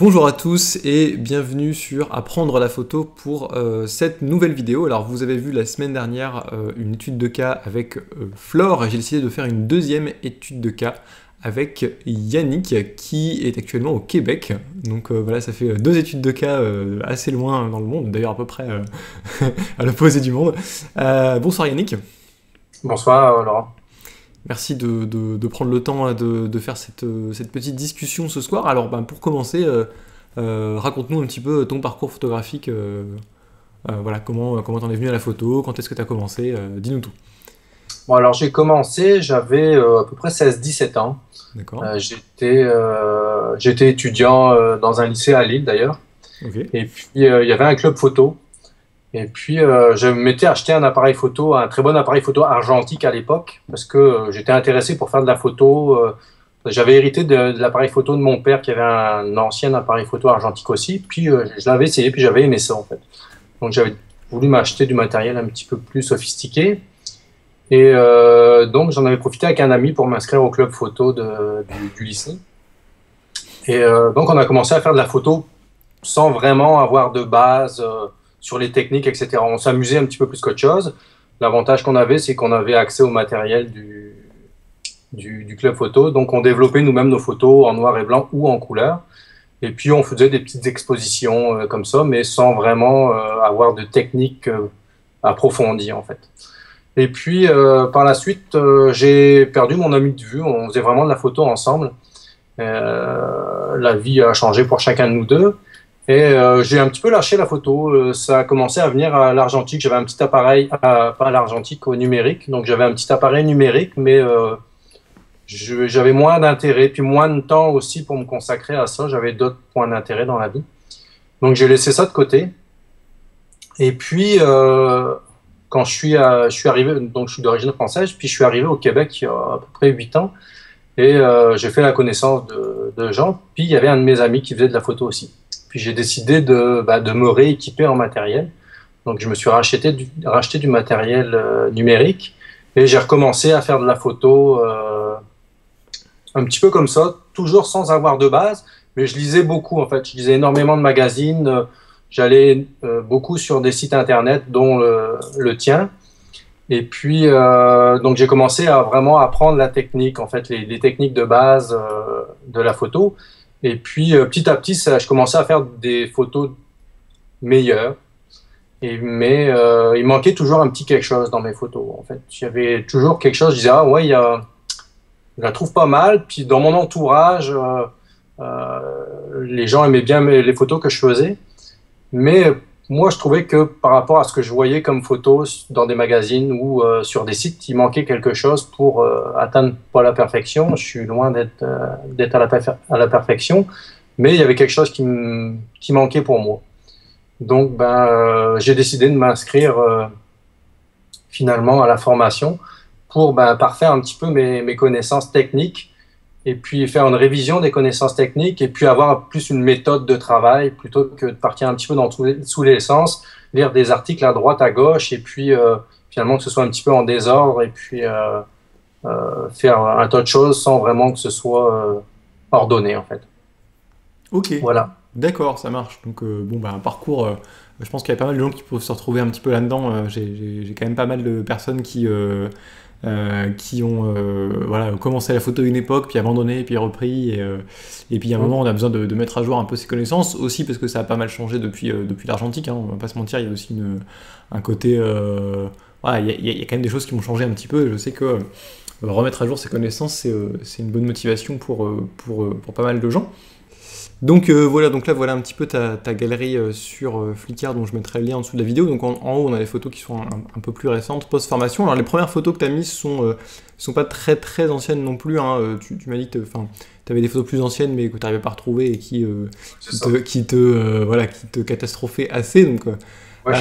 Bonjour à tous et bienvenue sur Apprendre la photo pour cette nouvelle vidéo. Alors vous avez vu la semaine dernière une étude de cas avec Flore et j'ai décidé de faire une deuxième étude de cas avec Yannick qui est actuellement au Québec. Donc voilà, ça fait deux études de cas assez loin dans le monde, d'ailleurs à peu près à l'opposé du monde. Bonsoir Yannick. Bonsoir Laurent. Merci de prendre le temps de faire cette petite discussion ce soir. Alors pour commencer, raconte-nous un petit peu ton parcours photographique. Voilà, comment t'en es venu à la photo, quand est-ce que tu as commencé, dis-nous tout. Bon alors j'ai commencé, j'avais à peu près 16-17 ans. D'accord. J'étais étudiant dans un lycée à Lille d'ailleurs. Ok. Et puis il y avait un club photo. Et puis je m'étais acheté un appareil photo, un très bon appareil photo argentique à l'époque, parce que j'étais intéressé pour faire de la photo. J'avais hérité de l'appareil photo de mon père qui avait un ancien appareil photo argentique aussi. Puis je l'avais essayé, puis j'avais aimé ça en fait. Donc j'avais voulu m'acheter du matériel un petit peu plus sophistiqué. Et donc j'en avais profité avec un ami pour m'inscrire au club photo du lycée. Et donc on a commencé à faire de la photo sans vraiment avoir de base sur les techniques, etc. On s'amusait un petit peu plus qu'autre chose. L'avantage qu'on avait, c'est qu'on avait accès au matériel du club photo. Donc on développait nous-mêmes nos photos en noir et blanc ou en couleur. Et puis on faisait des petites expositions comme ça, mais sans vraiment avoir de technique approfondie en fait. Et puis par la suite, j'ai perdu mon ami de vue. On faisait vraiment de la photo ensemble. La vie a changé pour chacun de nous deux. Et j'ai un petit peu lâché la photo. Ça a commencé à venir à l'argentique. J'avais un petit appareil, pas à l'argentique, au numérique. Donc j'avais un petit appareil numérique, mais j'avais moins d'intérêt, puis moins de temps aussi pour me consacrer à ça. J'avais d'autres points d'intérêt dans la vie. Donc j'ai laissé ça de côté. Et puis quand je suis arrivé, donc je suis d'origine française, puis je suis arrivé au Québec il y a à peu près 8 ans. Et j'ai fait la connaissance de gens. Puis il y avait un de mes amis qui faisait de la photo aussi. Puis j'ai décidé de me rééquiper en matériel. Donc je me suis racheté du matériel numérique et j'ai recommencé à faire de la photo un petit peu comme ça, toujours sans avoir de base. Mais je lisais beaucoup en fait. Je lisais énormément de magazines. J'allais beaucoup sur des sites internet, dont le tien. Et puis, donc j'ai commencé à vraiment apprendre la technique, en fait, les techniques de base de la photo. Et puis, petit à petit, je commençais à faire des photos meilleures. Mais il manquait toujours un petit quelque chose dans mes photos, en fait. Il y avait toujours quelque chose, je disais, ah ouais, je la trouve pas mal. Puis dans mon entourage, les gens aimaient bien les photos que je faisais. Mais moi, je trouvais que par rapport à ce que je voyais comme photos dans des magazines ou sur des sites, il manquait quelque chose pour atteindre pas la perfection. Je suis loin d'être à la perfection, mais il y avait quelque chose qui manquait pour moi. Donc, j'ai décidé de m'inscrire finalement à la formation pour parfaire un petit peu mes connaissances techniques et puis faire une révision des connaissances techniques et puis avoir plus une méthode de travail plutôt que de partir un petit peu dans tous les sens, lire des articles à droite, à gauche et puis finalement que ce soit un petit peu en désordre et puis faire un tas de choses sans vraiment que ce soit ordonné en fait. Ok, Voilà. d'accord, ça marche. Donc un parcours, je pense qu'il y a pas mal de gens qui peuvent se retrouver un petit peu là-dedans. J'ai quand même pas mal de personnes qui ont voilà, commencé la photo à une époque, puis abandonné, puis repris. Et puis à un moment, on a besoin de mettre à jour un peu ses connaissances, aussi parce que ça a pas mal changé depuis l'argentique, hein, on va pas se mentir, il y a aussi un côté... voilà, il y a quand même des choses qui m'ont changé un petit peu, et je sais que remettre à jour ses connaissances, c'est une bonne motivation pour pas mal de gens. Donc voilà, donc là voilà un petit peu ta galerie sur Flickr dont je mettrai le lien en dessous de la vidéo. Donc en haut on a les photos qui sont un peu plus récentes, post-formation. Alors les premières photos que tu as mises sont pas très très anciennes non plus, hein. Tu m'as dit que tu avais des photos plus anciennes mais que tu n'arrivais pas à retrouver et voilà, qui te catastrophaient assez. Donc, Ouais.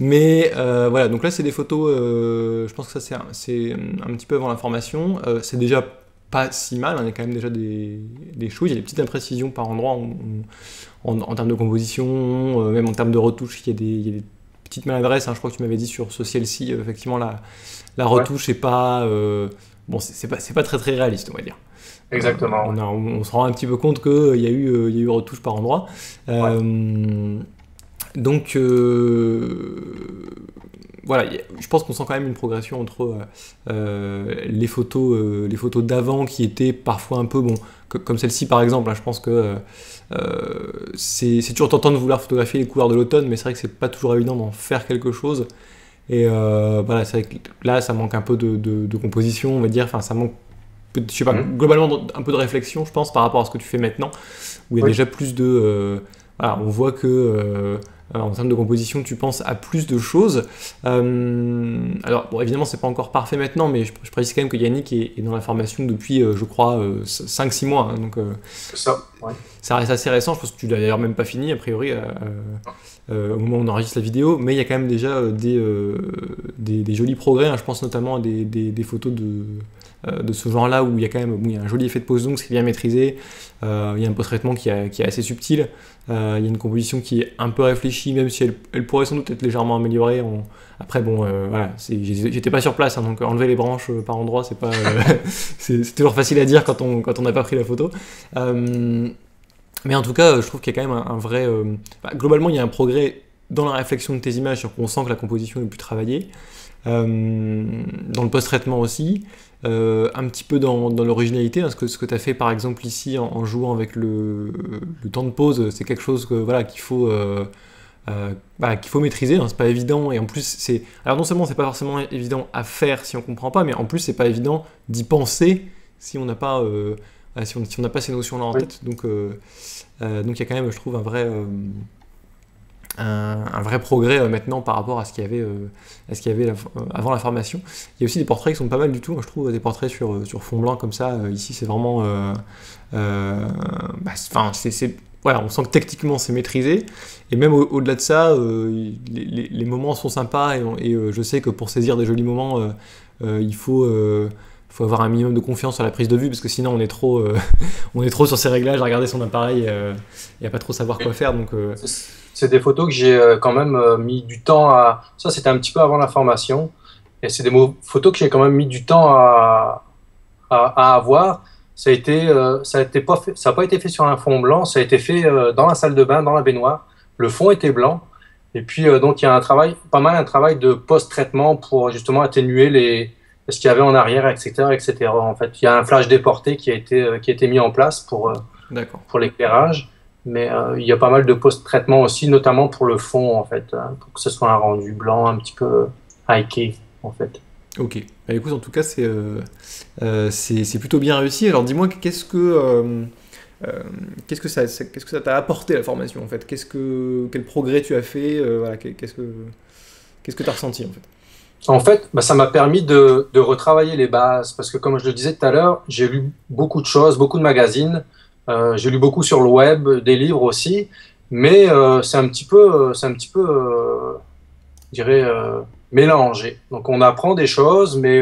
mais voilà, donc là c'est des photos, je pense que ça c'est un petit peu avant la formation. C'est déjà pas si mal, hein, il y a quand même déjà des choses, il y a des petites imprécisions par endroit en termes de composition, même en termes de retouche, il y a des petites maladresses, hein, je crois que tu m'avais dit sur ce ciel-ci, effectivement la Ouais. retouche est pas, bon c'est pas très très réaliste on va dire. exactement. Ouais. On se rend un petit peu compte qu'il y a eu retouche par endroit. Ouais. Donc voilà, je pense qu'on sent quand même une progression entre les photos d'avant qui étaient parfois un peu bon, comme celle-ci par exemple. Hein, je pense que c'est toujours tentant de vouloir photographier les couleurs de l'automne, mais c'est vrai que c'est pas toujours évident d'en faire quelque chose. Et voilà, c'est vrai que là, ça manque un peu de composition, on va dire. Enfin, ça manque, je sais pas, globalement un peu de réflexion, je pense, par rapport à ce que tu fais maintenant, où il y a Oui. déjà plus de voilà, on voit que en termes de composition, tu penses à plus de choses. Alors, bon, évidemment, c'est pas encore parfait maintenant, mais je précise quand même que Yannick est dans la formation depuis, je crois, 5-6 mois. Hein, donc, C'est ça. Ouais. ça reste assez récent. Je pense que tu l'as d'ailleurs même pas fini, a priori, au moment où on enregistre la vidéo. Mais il y a quand même déjà des jolis progrès. Hein. Je pense notamment à des photos de ce genre-là où il y a quand même il y a un joli effet de pose zoom, c'est bien maîtrisé. Il y a un post-traitement qui est assez subtil. Il y a une composition qui est un peu réfléchie, même si elle pourrait sans doute être légèrement améliorée. Après, bon, voilà, j'étais pas sur place, hein, donc enlever les branches par endroit, c'est pas, c'est toujours facile à dire quand on n'a pas pris la photo. Mais en tout cas, je trouve qu'il y a quand même un vrai. Globalement, il y a un progrès dans la réflexion de tes images, sur qu'on sent que la composition est plus travaillée. Dans le post-traitement aussi. Un petit peu dans l'originalité, hein, ce que tu as fait par exemple ici en jouant avec le temps de pause, c'est quelque chose que, voilà, qu'il faut maîtriser, hein, c'est pas évident, et en plus alors non seulement c'est pas forcément évident à faire si on comprend pas, mais en plus c'est pas évident d'y penser si on n'a pas si on n'a pas ces notions là en tête, donc il y a quand même, je trouve, un vrai progrès maintenant par rapport à ce qu'il y avait avant la formation. Il y a aussi des portraits qui sont pas mal du tout. Moi, je trouve des portraits sur fond blanc comme ça. Ici, c'est vraiment. Voilà, on sent que techniquement c'est maîtrisé. Et même au-delà de ça, les moments sont sympas. Et je sais que pour saisir des jolis moments, il faut avoir un minimum de confiance sur la prise de vue, parce que sinon on est trop, on est trop sur ses réglages à regarder son appareil et à pas trop savoir quoi faire. Donc, C'est des photos que j'ai quand même mis du temps à. Ça, c'était un petit peu avant la formation. Et c'est des photos que j'ai quand même mis du temps à avoir. Ça a pas été fait sur un fond blanc. Ça a été fait dans la salle de bain, dans la baignoire. Le fond était blanc. Et puis, donc, il y a un travail de post-traitement pour justement atténuer ce qu'il y avait en arrière, etc., etc. En fait, il y a un flash déporté qui a été mis en place pour l'éclairage. Mais il y a pas mal de post-traitement aussi, notamment pour le fond, en fait, hein, pour que ce soit un rendu blanc un petit peu hiké, en fait. Ok. Bah, écoute, en tout cas, c'est plutôt bien réussi. Alors, dis-moi, qu'est-ce que ça t'a apporté la formation, en fait? Quel progrès tu as fait? Voilà, qu'est-ce que tu as ressenti, en fait? En fait, bah, ça m'a permis de retravailler les bases, parce que comme je le disais tout à l'heure, j'ai lu beaucoup de choses, beaucoup de magazines. J'ai lu beaucoup sur le web, des livres aussi, mais c'est un petit peu, je dirais, mélangé. Donc on apprend des choses, mais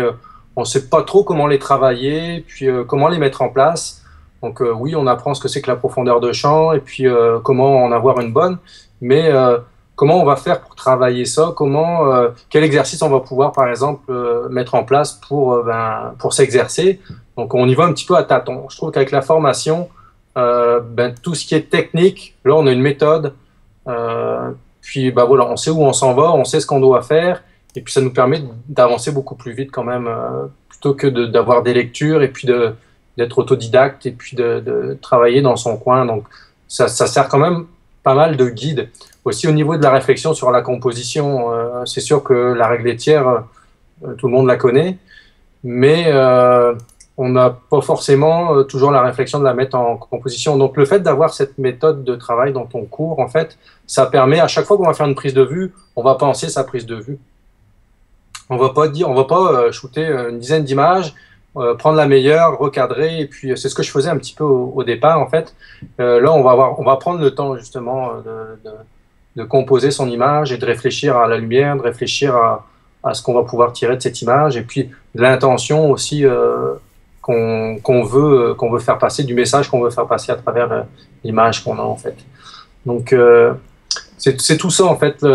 on ne sait pas trop comment les travailler, puis comment les mettre en place. Donc oui, on apprend ce que c'est que la profondeur de champ, et puis comment en avoir une bonne, mais comment on va faire pour travailler ça, quel exercice on va pouvoir, par exemple, mettre en place pour s'exercer. Donc on y va un petit peu à tâtons. Je trouve qu'avec la formation, tout ce qui est technique, là on a une méthode, puis voilà, on sait où on s'en va, on sait ce qu'on doit faire, et puis ça nous permet d'avancer beaucoup plus vite quand même, plutôt que d'avoir des lectures et puis d'être autodidacte et puis de travailler dans son coin. Donc ça sert quand même pas mal de guide. Aussi au niveau de la réflexion sur la composition, c'est sûr que la règle des tiers, tout le monde la connaît, mais on n'a pas forcément toujours la réflexion de la mettre en composition. Donc le fait d'avoir cette méthode de travail dans ton cours, en fait, ça permet, à chaque fois qu'on va faire une prise de vue, on va penser sa prise de vue. On va pas shooter une dizaine d'images, prendre la meilleure, recadrer, et puis c'est ce que je faisais un petit peu au départ, en fait. Là, on va prendre le temps justement de composer son image et de réfléchir à la lumière, de réfléchir à ce qu'on va pouvoir tirer de cette image, et puis l'intention aussi qu'on veut faire passer, du message qu'on veut faire passer à travers l'image qu'on a, en fait. Donc c'est tout ça, en fait.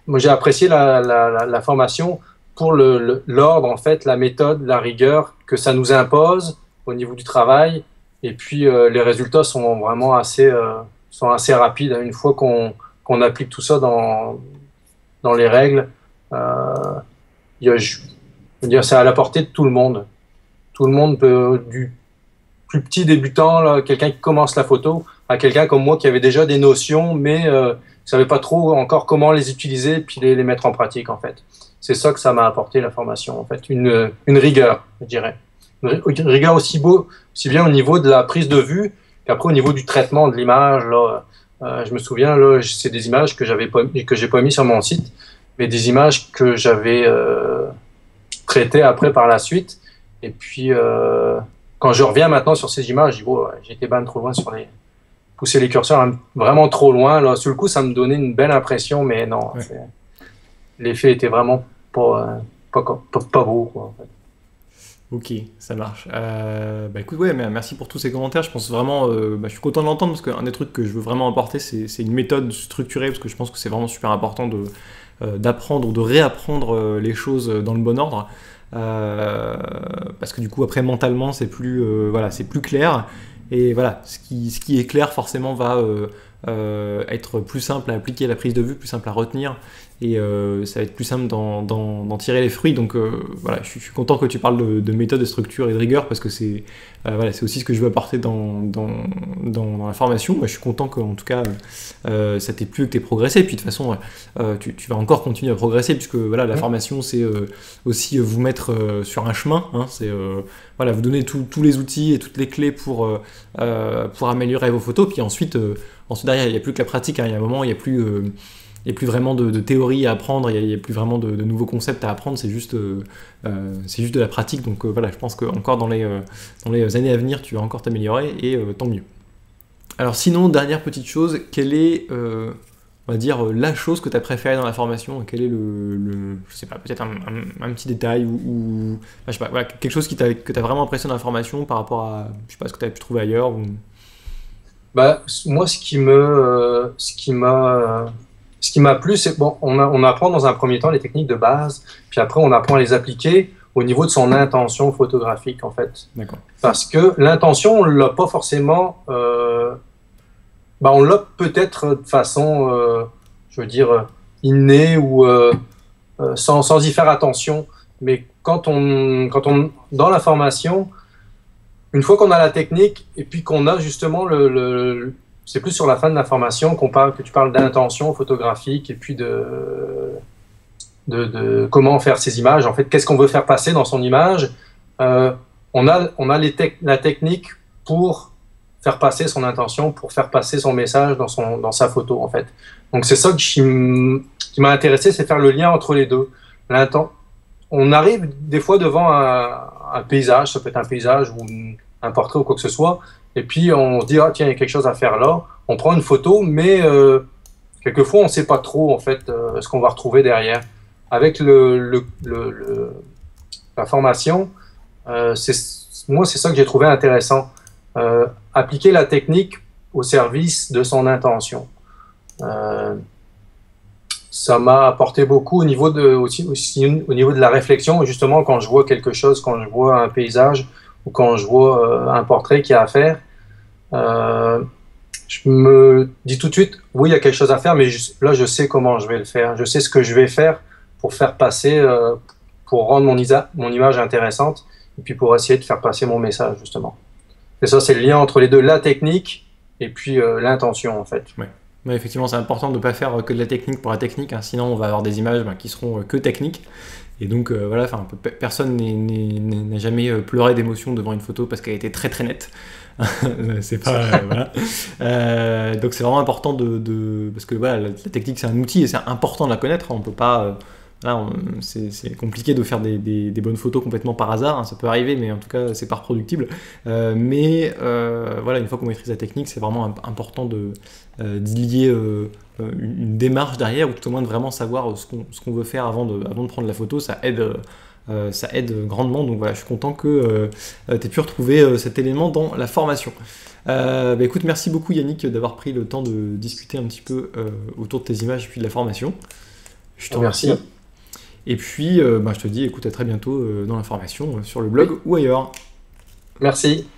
Moi j'ai apprécié la formation pour l'ordre, en fait, la méthode, la rigueur que ça nous impose, au niveau du travail. Et puis, les résultats sont vraiment sont assez rapides. Une fois qu'on applique tout ça dans les règles, je veux dire, c'est à la portée de tout le monde. Tout le monde peut, du plus petit débutant, là, quelqu'un qui commence la photo, à quelqu'un comme moi qui avait déjà des notions, mais ne savait pas trop encore comment les utiliser puis les mettre en pratique, en fait. C'est ça que ça m'a apporté, la formation, en fait. Une rigueur, je dirais. Une rigueur aussi bien au niveau de la prise de vue qu'après au niveau du traitement de l'image. Là, je me souviens, là, c'est des images que j'ai pas mis sur mon site, mais des images que j'avais traitées après par la suite. Et puis, quand je reviens maintenant sur ces images, je dis, oh, j'ai été ben trop loin pousser les curseurs vraiment trop loin. Là, sur le coup, ça me donnait une belle impression, mais non, ouais. L'effet était vraiment pas beau, quoi, en fait. Ok, ça marche. Bah écoute, ouais, mais merci pour tous ces commentaires. Je pense vraiment, je suis content de l'entendre parce qu'un des trucs que je veux vraiment apporter, c'est une méthode structurée parce que je pense que c'est vraiment super important d'apprendre ou de réapprendre les choses dans le bon ordre. Parce que du coup, après, mentalement, c'est plus clair. Et voilà, ce qui est clair, forcément, va être plus simple à appliquer à la prise de vue, plus simple à retenir. Et ça va être plus simple d'en tirer les fruits. Donc voilà, je suis content que tu parles de méthode, de structure et de rigueur parce que c'est aussi ce que je veux apporter dans la formation. Moi, je suis content qu'en tout cas ça t'ait plu, que tu aies progressé. Et puis de toute façon, tu vas encore continuer à progresser puisque voilà, la formation, c'est aussi vous mettre sur un chemin. Hein, c'est vous donner tous les outils et toutes les clés pour améliorer vos photos. Puis ensuite derrière, il n'y a plus que la pratique. Hein, il y a un moment, il n'y a plus vraiment de théorie à apprendre, il n'y a plus vraiment de nouveaux concepts à apprendre, c'est juste de la pratique. Donc voilà, je pense qu'encore dans les années à venir, tu vas encore t'améliorer et tant mieux. Alors sinon, dernière petite chose, quelle est, on va dire, la chose que tu as préférée dans la formation? Quel est je sais pas, peut-être un petit détail ou je sais pas, voilà, quelque chose que t'as vraiment impressionné dans la formation par rapport à, je sais pas, ce que tu as pu trouver ailleurs ou... Bah, moi, ce qui m'a plu, c'est bon, on apprend dans un premier temps les techniques de base, puis après on apprend à les appliquer au niveau de son intention photographique, en fait. D'accord. Parce que l'intention, on l'a pas forcément, on l'a peut-être de façon, je veux dire, innée ou sans y faire attention. Mais quand on dans la formation, une fois qu'on a la technique et puis qu'on a justement c'est plus sur la fin de la formation que tu parles d'intention photographique et puis de comment faire ces images. En fait, qu'est-ce qu'on veut faire passer dans son image? On a la technique pour faire passer son intention, pour faire passer son message dans sa photo, en fait. Donc, c'est ça qui m'a intéressé, c'est faire le lien entre les deux. On arrive des fois devant un paysage, ça peut être un paysage ou un portrait ou quoi que ce soit, et puis on se dit, ah tiens, il y a quelque chose à faire là. On prend une photo, mais quelquefois on ne sait pas trop en fait ce qu'on va retrouver derrière. Avec la formation, moi c'est ça que j'ai trouvé intéressant. Appliquer la technique au service de son intention. Ça m'a apporté beaucoup au niveau aussi au niveau de la réflexion. Justement, quand je vois quelque chose, quand je vois un paysage ou quand je vois un portrait qu'il y a à faire, je me dis tout de suite, oui, il y a quelque chose à faire, mais là, je sais comment je vais le faire. Je sais ce que je vais faire pour faire passer, pour rendre mon image intéressante et puis pour essayer de faire passer mon message, justement. Et ça, c'est le lien entre les deux, la technique et puis l'intention, en fait. Ouais. Ouais, effectivement, c'est important de ne pas faire que de la technique pour la technique, hein, sinon on va avoir des images qui seront que techniques. Et donc voilà, personne n'a jamais pleuré d'émotion devant une photo parce qu'elle était très très nette. C'est pas voilà. Donc c'est vraiment important parce que voilà, la technique c'est un outil et c'est important de la connaître. On peut pas c'est compliqué de faire des bonnes photos complètement par hasard, hein, ça peut arriver, mais en tout cas c'est pas reproductible. Voilà, une fois qu'on maîtrise la technique, c'est vraiment important d'y lier une démarche derrière, ou tout au moins de vraiment savoir ce qu'on veut faire avant de prendre la photo. Ça aide grandement. Donc voilà, je suis content que tu aies pu retrouver cet élément dans la formation. Écoute, merci beaucoup Yannick d'avoir pris le temps de discuter un petit peu autour de tes images et puis de la formation. Je te remercie. Et puis, je te dis, écoute, à très bientôt dans la formation sur le blog ou ailleurs. Merci.